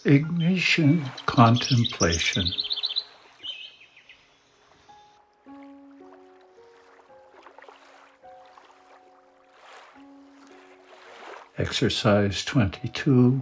Ignatian Contemplation. Exercise 22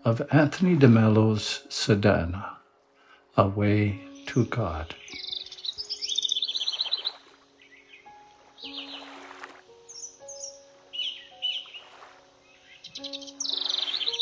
of Anthony de Mello's Sadhana, A Way to God.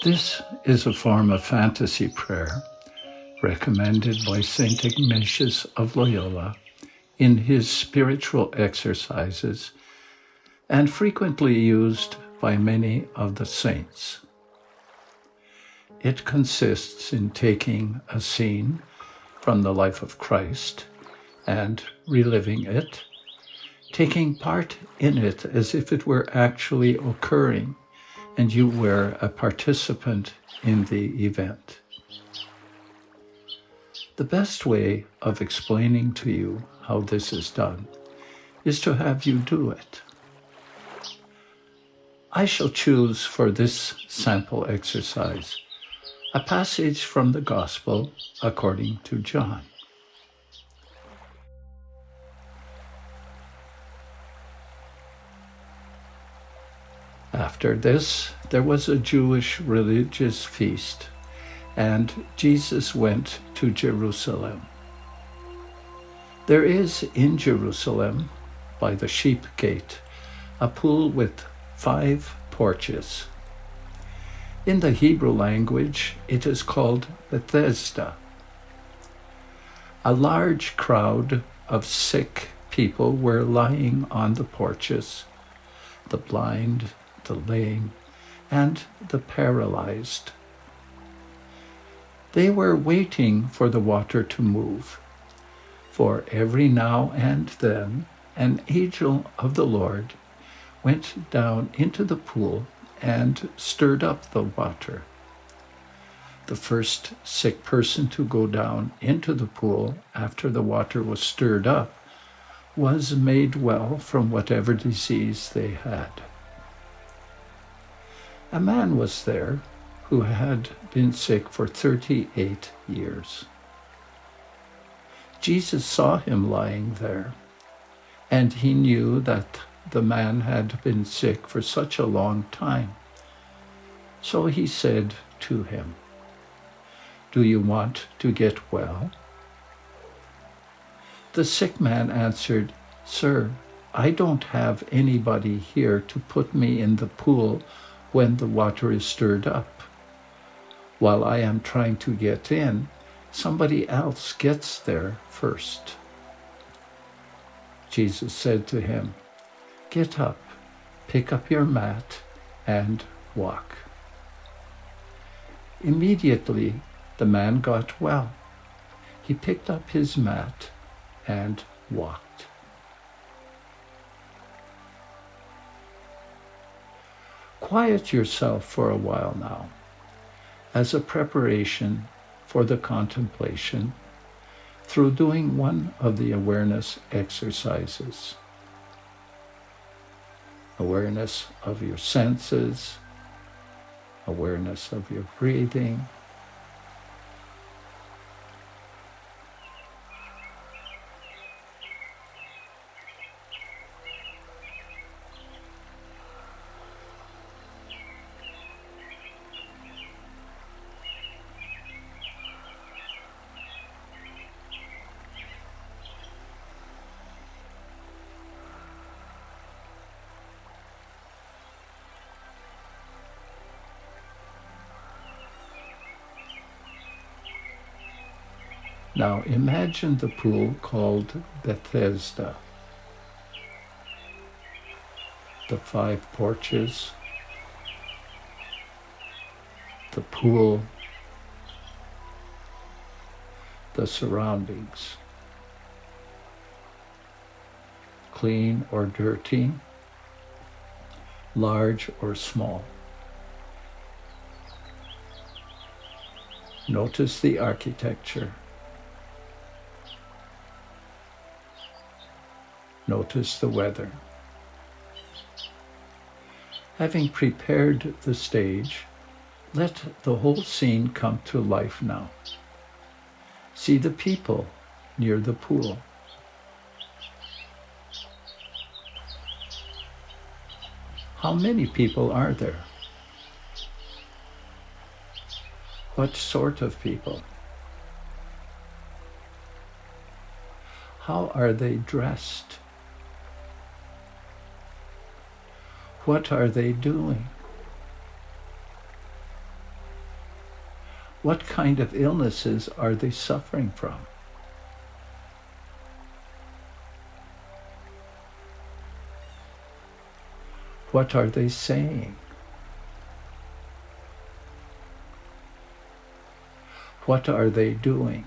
This is a form of fantasy prayer recommended by St. Ignatius of Loyola in his spiritual exercises and frequently used by many of the saints. It consists in taking a scene from the life of Christ and reliving it, taking part in it as if it were actually occurring and you were a participant in the event. The best way of explaining to you how this is done is to have you do it. I shall choose for this sample exercise a passage from the Gospel according to John. After this, there was a Jewish religious feast, and Jesus went to Jerusalem. There is in Jerusalem, by the sheep gate, a pool with 5 porches. In the Hebrew language, it is called Bethesda. A large crowd of sick people were lying on the porches, the blind, the lame, and the paralyzed. They were waiting for the water to move, for every now and then an angel of the Lord went down into the pool and stirred up the water. The first sick person to go down into the pool after the water was stirred up was made well from whatever disease they had. A man was there who had been sick for 38 years. Jesus saw him lying there, and he knew that the man had been sick for such a long time. So he said to him, "Do you want to get well?" The sick man answered, "Sir, I don't have anybody here to put me in the pool when the water is stirred up. While I am trying to get in, somebody else gets there first." Jesus said to him, "Get up, pick up your mat, and walk." Immediately, the man got well. He picked up his mat and walked. Quiet yourself for a while now, as a preparation for the contemplation through doing one of the awareness exercises. Awareness of your senses, awareness of your breathing, Now imagine the pool called Bethesda. The 5 porches, the pool, the surroundings, clean or dirty, large or small. Notice the architecture. Notice the weather. Having prepared the stage, Let the whole scene come to life now. See the people near the pool. How many people are there? What sort of people? How are they dressed? What are they doing? What kind of illnesses are they suffering from? What are they saying? What are they doing?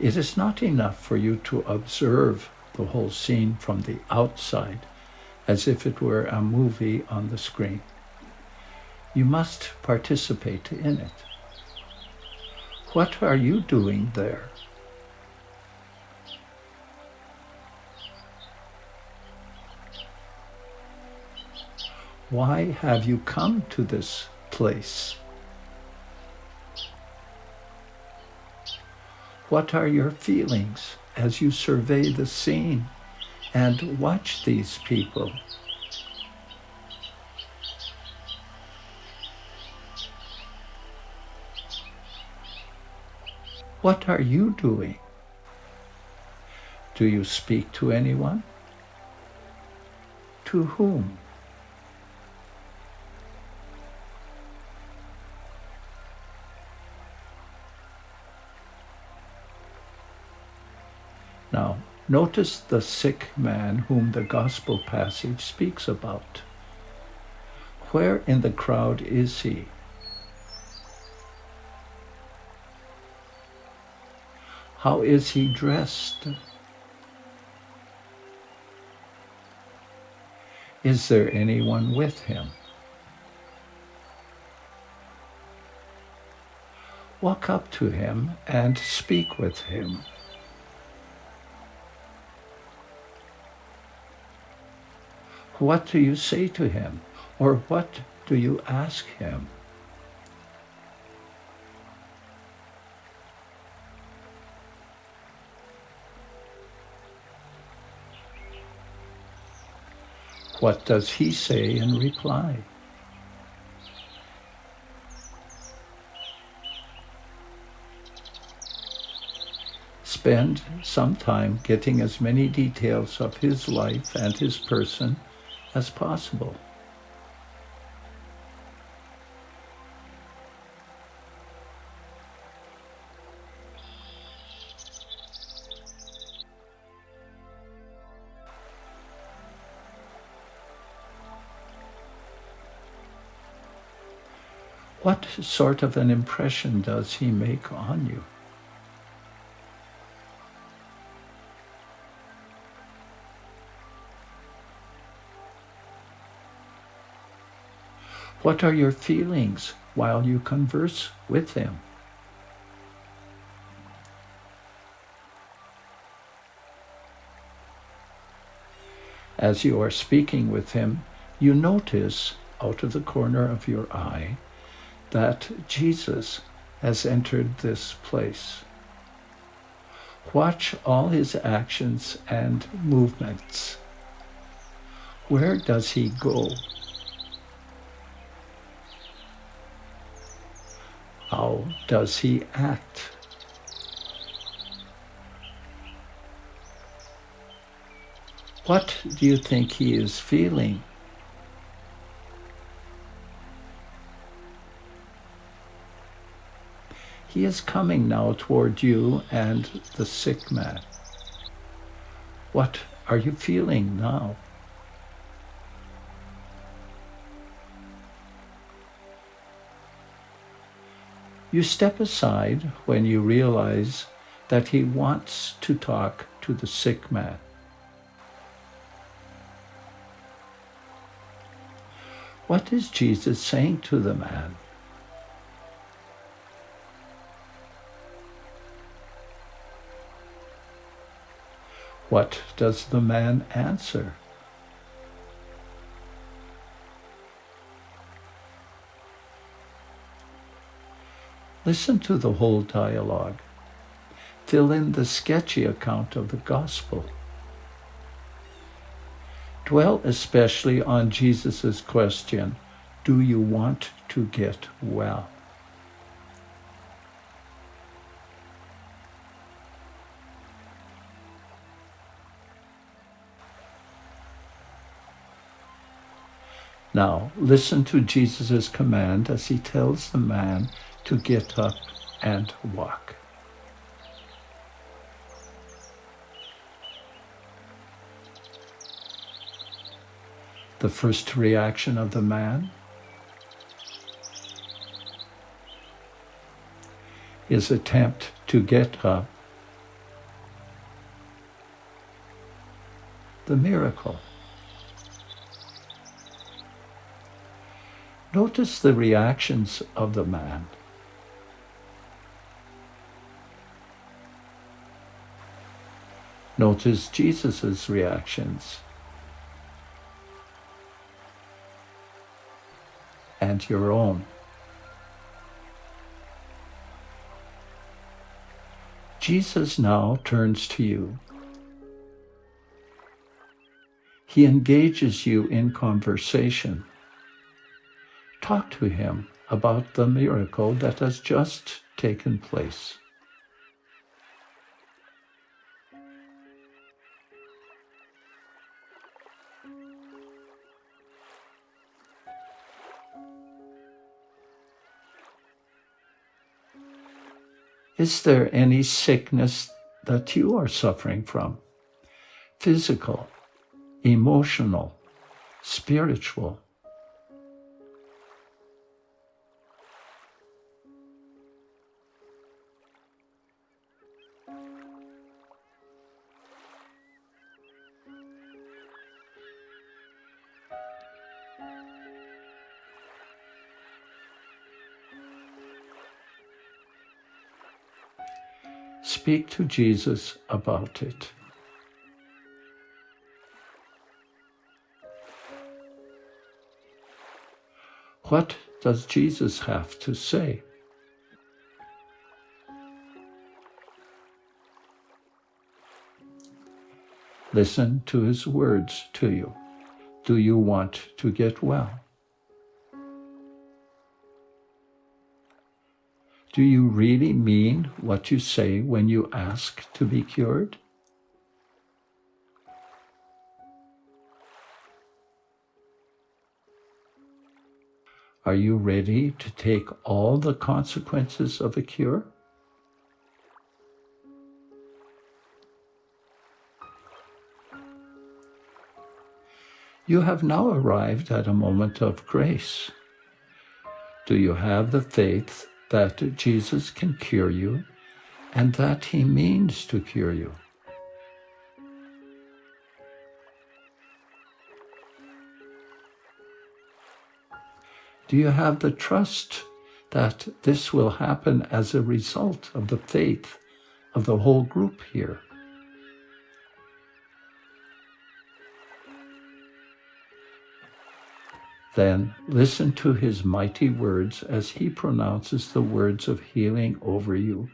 It is not enough for you to observe the whole scene from the outside, as if it were a movie on the screen. You must participate in it. What are you doing there? Why have you come to this place? What are your feelings as you survey the scene and watch these people? What are you doing? Do you speak to anyone? To whom? Now, notice the sick man whom the gospel passage speaks about. Where in the crowd is he? How is he dressed? Is there anyone with him? Walk up to him and speak with him. What do you say to him, or what do you ask him? What does he say in reply? Spend some time getting as many details of his life and his person as possible. What sort of an impression does he make on you? What are your feelings while you converse with him? As you are speaking with him, you notice out of the corner of your eye that Jesus has entered this place. Watch all his actions and movements. Where does he go? How does he act? What do you think he is feeling? He is coming now toward you and the sick man. What are you feeling now? You step aside when you realize that he wants to talk to the sick man. What is Jesus saying to the man? What does the man answer? Listen to the whole dialogue. Fill in the sketchy account of the gospel. Dwell especially on Jesus' question, do you want to get well? Now, listen to Jesus' command as he tells the man to get up and walk. The first reaction of the man, his attempt to get up, the miracle. Notice the reactions of the man. Notice Jesus' reactions and your own. Jesus now turns to you. He engages you in conversation. Talk to him about the miracle that has just taken place. Is there any sickness that you are suffering from? Physical, emotional, spiritual? Speak to Jesus about it. What does Jesus have to say? Listen to his words to you. Do you want to get well? Do you really mean what you say when you ask to be cured? Are you ready to take all the consequences of a cure? You have now arrived at a moment of grace. Do you have the faith that Jesus can cure you and that he means to cure you? Do you have the trust that this will happen as a result of the faith of the whole group here? Then listen to his mighty words as he pronounces the words of healing over you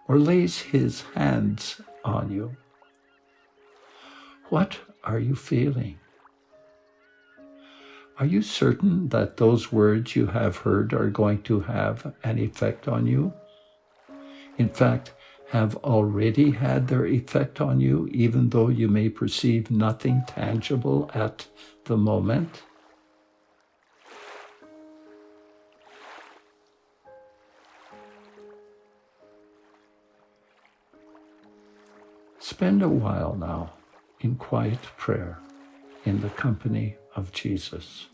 or lays his hands on you. What are you feeling? Are you certain that those words you have heard are going to have an effect on you? In fact, have already had their effect on you, even though you may perceive nothing tangible at the moment? Spend a while now in quiet prayer in the company of Jesus.